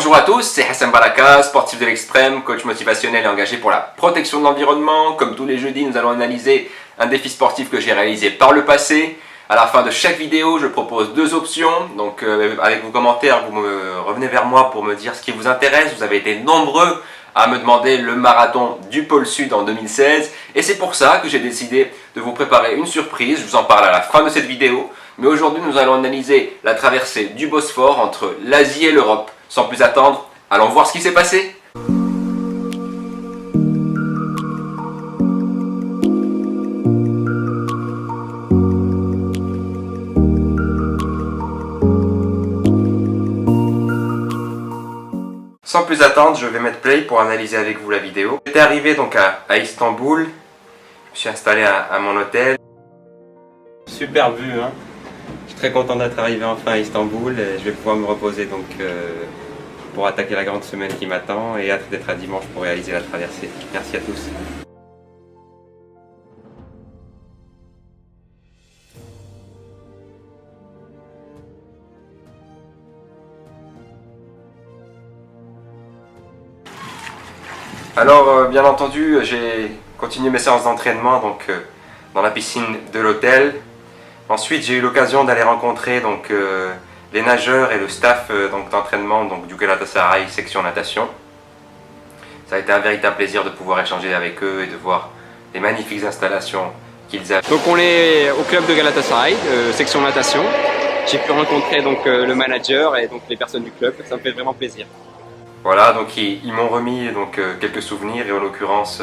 Bonjour à tous, c'est Hassan Baraka, sportif de l'Extrême, coach motivationnel et engagé pour la protection de l'environnement. Comme tous les jeudis, nous allons analyser un défi sportif que j'ai réalisé par le passé. À la fin de chaque vidéo, je propose deux options. Donc avec vos commentaires, vous revenez vers moi pour me dire ce qui vous intéresse. Vous avez été nombreux à me demander le marathon du pôle Sud en 2016. Et c'est pour ça que j'ai décidé de vous préparer une surprise. Je vous en parle à la fin de cette vidéo. Mais aujourd'hui, nous allons analyser la traversée du Bosphore entre l'Asie et l'Europe. Sans plus attendre, allons voir ce qui s'est passé. Sans plus attendre, je vais mettre play pour analyser avec vous la vidéo. J'étais arrivé donc à Istanbul. Je me suis installé à mon hôtel. Super vue, hein. Je suis très content d'être arrivé enfin à Istanbul et je vais pouvoir me reposer donc pour attaquer la grande semaine qui m'attend et hâte d'être à dimanche pour réaliser la traversée. Merci à tous. Alors bien entendu, j'ai continué mes séances d'entraînement donc dans la piscine de l'hôtel. Ensuite, j'ai eu l'occasion d'aller rencontrer donc les nageurs et le staff d'entraînement du Galatasaray section natation. Ça a été un véritable plaisir de pouvoir échanger avec eux et de voir les magnifiques installations qu'ils avaient. Donc on est au club de Galatasaray, section natation. J'ai pu rencontrer donc le manager et donc les personnes du club. Ça me fait vraiment plaisir. Voilà, donc ils m'ont remis donc quelques souvenirs et en l'occurrence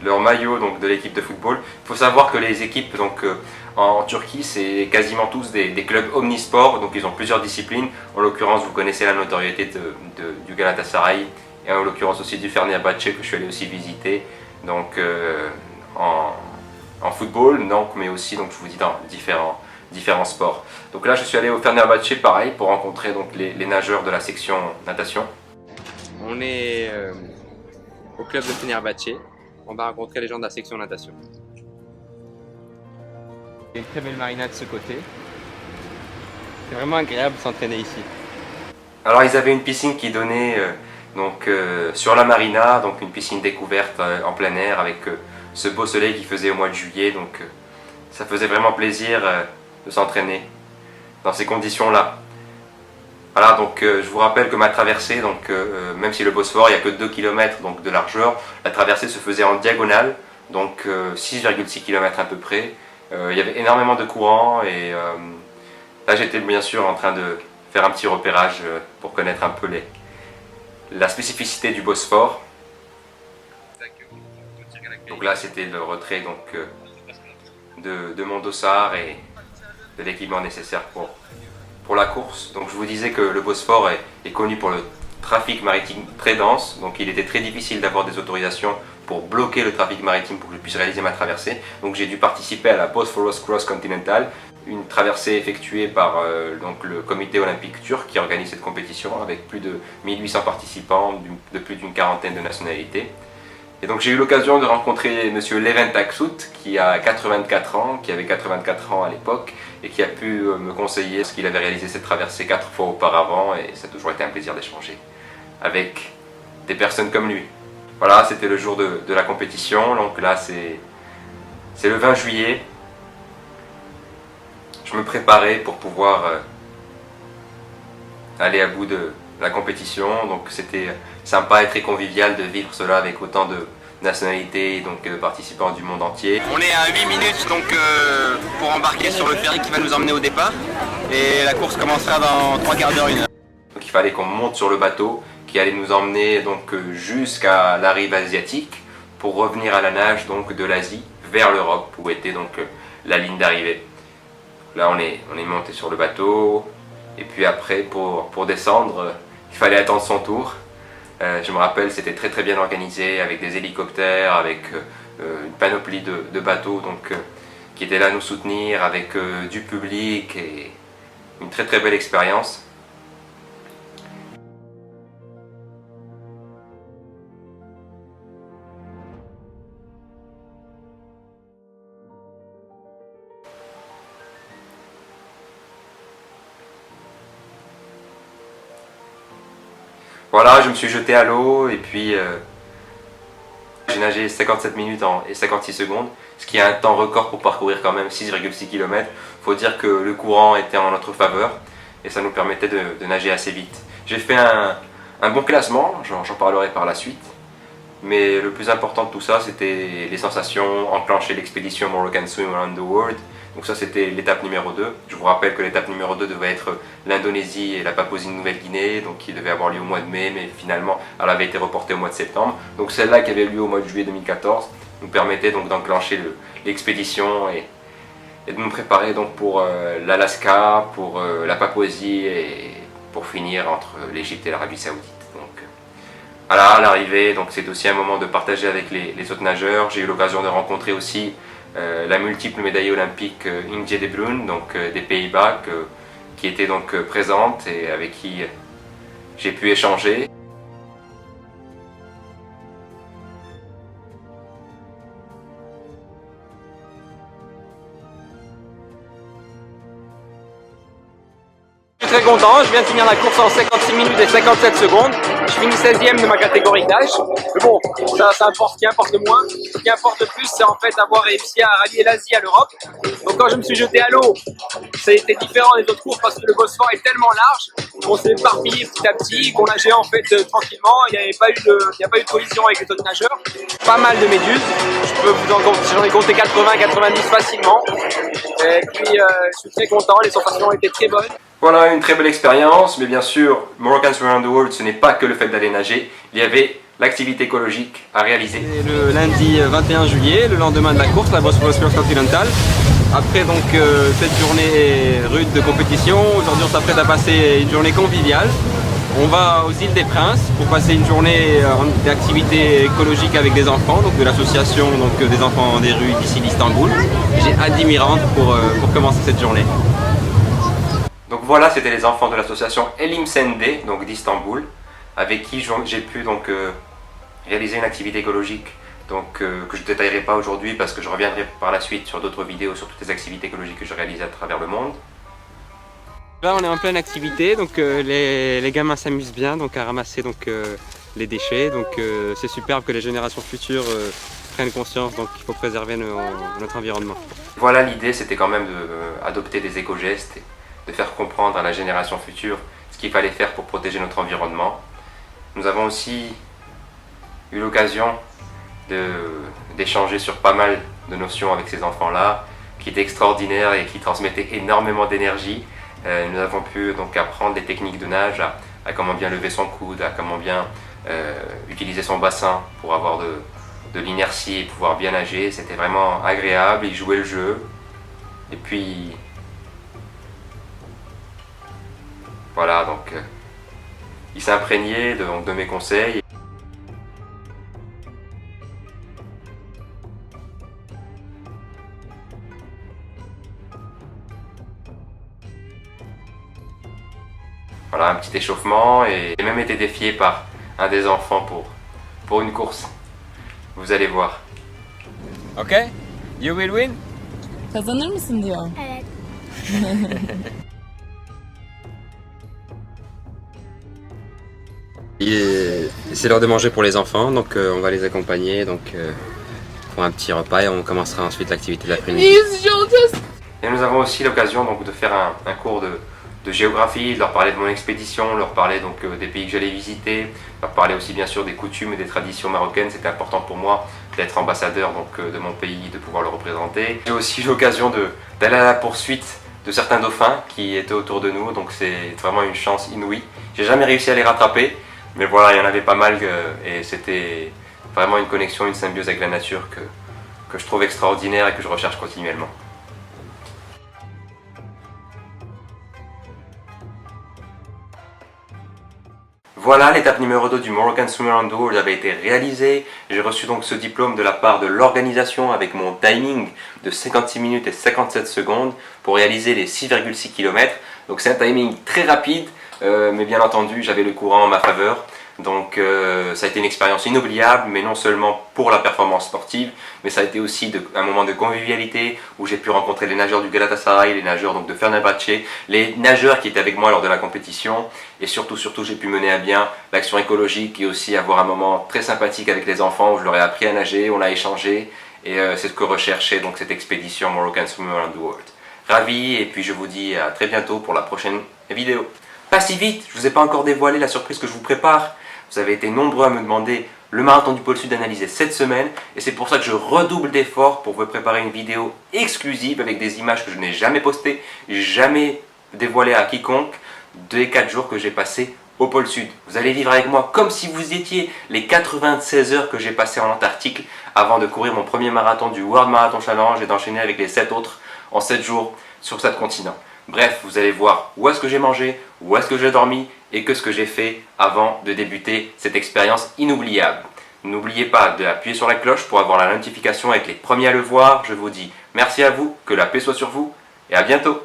leur maillot donc, de l'équipe de football. Il faut savoir que les équipes donc, en Turquie, c'est quasiment tous des clubs omnisports, donc ils ont plusieurs disciplines. En l'occurrence, vous connaissez la notoriété du Galatasaray et en l'occurrence aussi du Fenerbahçe que je suis allé aussi visiter donc, en football, donc, mais aussi donc, je vous dis dans différents sports. Donc là, je suis allé au Fenerbahçe pareil pour rencontrer donc, les nageurs de la section natation. On est au club de Fenerbahçe. On va rencontrer les gens de la section natation. Il y a une très belle marina de ce côté. C'est vraiment agréable de s'entraîner ici. Alors ils avaient une piscine qui donnait sur la marina, donc une piscine découverte en plein air avec ce beau soleil qui faisait au mois de juillet. Donc ça faisait vraiment plaisir de s'entraîner dans ces conditions-là. Voilà, donc je vous rappelle que ma traversée, donc, même si le Bosphore, il n'y a que 2 km donc, de largeur, la traversée se faisait en diagonale, donc 6,6 km à peu près. Il y avait énormément de courants et là j'étais bien sûr en train de faire un petit repérage pour connaître un peu la spécificité du Bosphore. Donc là c'était le retrait donc, de mon dossard et de l'équipement nécessaire pour la course. Donc je vous disais que le Bosphore est connu pour le trafic maritime très dense, donc il était très difficile d'avoir des autorisations pour bloquer le trafic maritime pour que je puisse réaliser ma traversée. Donc j'ai dû participer à la Bosphorus Cross Continental, une traversée effectuée par donc, le comité olympique turc qui organise cette compétition avec plus de 1800 participants de plus d'une quarantaine de nationalités. Et donc j'ai eu l'occasion de rencontrer monsieur Levent Aksut qui a 84 ans, qui avait 84 ans à l'époque et qui a pu me conseiller parce qu'il avait réalisé cette traversée 4 fois auparavant et ça a toujours été un plaisir d'échanger avec des personnes comme lui. Voilà, c'était le jour de la compétition, donc là c'est le 20 juillet. Je me préparais pour pouvoir aller à bout de la compétition, donc c'était sympa et très convivial de vivre cela avec autant de nationalités et donc de participants du monde entier. On est à 8 minutes donc pour embarquer sur le ferry qui va nous emmener au départ et la course commencera dans 3 quarts d'heure, 1 heure. Donc il fallait qu'on monte sur le bateau qui allait nous emmener donc jusqu'à la rive asiatique pour revenir à la nage donc de l'Asie vers l'Europe où était donc la ligne d'arrivée. Là on est monté sur le bateau et puis après pour descendre il fallait attendre son tour. Je me rappelle, c'était très bien organisé avec des hélicoptères, avec une panoplie de bateaux donc, qui étaient là à nous soutenir, avec du public et une très belle expérience. Voilà, je me suis jeté à l'eau et puis j'ai nagé 57 minutes et 56 secondes, ce qui est un temps record pour parcourir quand même 6,6 km. Faut dire que le courant était en notre faveur et ça nous permettait de nager assez vite. J'ai fait un bon classement, j'en parlerai par la suite. Mais le plus important de tout ça, c'était les sensations, enclencher l'expédition Moroccan Swim Around the World. Donc ça, c'était l'étape numéro 2. Je vous rappelle que l'étape numéro 2 devait être l'Indonésie et la Papouasie-Nouvelle-Guinée, donc qui devait avoir lieu au mois de mai, mais finalement, elle avait été reportée au mois de septembre. Donc celle-là qui avait lieu au mois de juillet 2014 nous permettait donc d'enclencher l'expédition et de nous préparer donc pour l'Alaska, pour la Papouasie et pour finir entre l'Égypte et l'Arabie Saoudite. Voilà, à l'arrivée, donc c'est aussi un moment de partager avec les autres nageurs. J'ai eu l'occasion de rencontrer aussi la multiple médaillée olympique Inge de Bruin, donc des Pays-Bas, qui était donc présente et avec qui j'ai pu échanger. Je suis très content, je viens de finir la course en 56 minutes et 57 secondes. Je finis 16e de ma catégorie d'âge. Mais bon, ça importe, ce qui importe le moins. Ce qui importe le plus, c'est en fait avoir réussi à rallier l'Asie à l'Europe. Donc quand je me suis jeté à l'eau, ça a été différent des autres courses parce que le Bosphore est tellement large qu'on s'est éparpillé petit à petit, qu'on nageait en fait tranquillement. Il n'y a pas eu de collision avec les autres nageurs. Pas mal de méduses. J'en ai compté 80-90 facilement. Et puis je suis très content, les sensations ont été très bonnes. Voilà, une très belle expérience, mais bien sûr, Moroccan Swim Around the World, ce n'est pas que le fait d'aller nager, il y avait l'activité écologique à réaliser. Le lundi 21 juillet, le lendemain de la course, la Bosphorus Continental. Après donc cette journée rude de compétition, aujourd'hui on s'apprête à passer une journée conviviale. On va aux îles des Princes pour passer une journée d'activité écologique avec des enfants, donc de l'association des enfants des rues d'ici d'Istanbul. J'ai hâte d'y rendre pour commencer cette journée. Donc voilà, c'était les enfants de l'association Elim Sende, donc d'Istanbul, avec qui j'ai pu donc réaliser une activité écologique que je ne détaillerai pas aujourd'hui parce que je reviendrai par la suite sur d'autres vidéos sur toutes les activités écologiques que j'ai réalisées à travers le monde. Là on est en pleine activité, donc les gamins s'amusent bien à ramasser les déchets, donc c'est superbe que les générations futures prennent conscience qu'il faut préserver notre environnement. Voilà, l'idée c'était quand même d'adopter des éco-gestes, de faire comprendre à la génération future ce qu'il fallait faire pour protéger notre environnement. Nous avons aussi eu l'occasion d'échanger sur pas mal de notions avec ces enfants-là, qui étaient extraordinaires et qui transmettaient énormément d'énergie. Nous avons pu donc apprendre des techniques de nage, à comment bien lever son coude, à comment bien utiliser son bassin pour avoir de l'inertie et pouvoir bien nager. C'était vraiment agréable, ils jouaient le jeu. Et puis voilà, donc ils s'imprégnaient de mes conseils. Voilà, un petit échauffement et j'ai même été défié par un des enfants pour une course. Vous allez voir. Ok? You will win? Kazanır mısın diyor. Evet. C'est l'heure de manger pour les enfants, donc on va les accompagner pour un petit repas et on commencera ensuite l'activité de l'après-midi. Et nous avons aussi l'occasion de faire un cours de géographie, de leur parler de mon expédition, leur parler des pays que j'allais visiter, leur parler aussi bien sûr des coutumes et des traditions marocaines. C'était important pour moi d'être ambassadeur de mon pays, de pouvoir le représenter. J'ai aussi eu l'occasion d'aller à la poursuite de certains dauphins qui étaient autour de nous, donc c'est vraiment une chance inouïe. J'ai jamais réussi à les rattraper, mais voilà, il y en avait pas mal et c'était vraiment une connexion, une symbiose avec la nature que je trouve extraordinaire et que je recherche continuellement. Voilà, l'étape numéro 2 du Moroccan Swim Around the World avait été réalisée. J'ai reçu donc ce diplôme de la part de l'organisation avec mon timing de 56 minutes et 57 secondes pour réaliser les 6,6 km. Donc c'est un timing très rapide, mais bien entendu j'avais le courant en ma faveur. Donc ça a été une expérience inoubliable, mais non seulement pour la performance sportive, mais ça a été aussi un moment de convivialité où j'ai pu rencontrer les nageurs du Galatasaray, les nageurs donc de Fenerbahçe, les nageurs qui étaient avec moi lors de la compétition, et surtout j'ai pu mener à bien l'action écologique et aussi avoir un moment très sympathique avec les enfants où je leur ai appris à nager, on a échangé, et c'est ce que recherchait donc cette expédition Moroccan Swim Around the World. Ravi, et puis je vous dis à très bientôt pour la prochaine vidéo. Pas si vite, je ne vous ai pas encore dévoilé la surprise que je vous prépare. Vous avez été nombreux à me demander le marathon du pôle Sud analysé cette semaine, et c'est pour ça que je redouble d'efforts pour vous préparer une vidéo exclusive avec des images que je n'ai jamais postées, jamais dévoilées à quiconque, des 4 jours que j'ai passés au pôle Sud. Vous allez vivre avec moi comme si vous étiez les 96 heures que j'ai passées en Antarctique avant de courir mon premier marathon du World Marathon Challenge et d'enchaîner avec les 7 autres en 7 jours sur 7 continents. Bref, vous allez voir où est-ce que j'ai mangé, où est-ce que j'ai dormi et que ce que j'ai fait avant de débuter cette expérience inoubliable. N'oubliez pas d'appuyer sur la cloche pour avoir la notification, être les premiers à le voir. Je vous dis merci à vous, que la paix soit sur vous et à bientôt.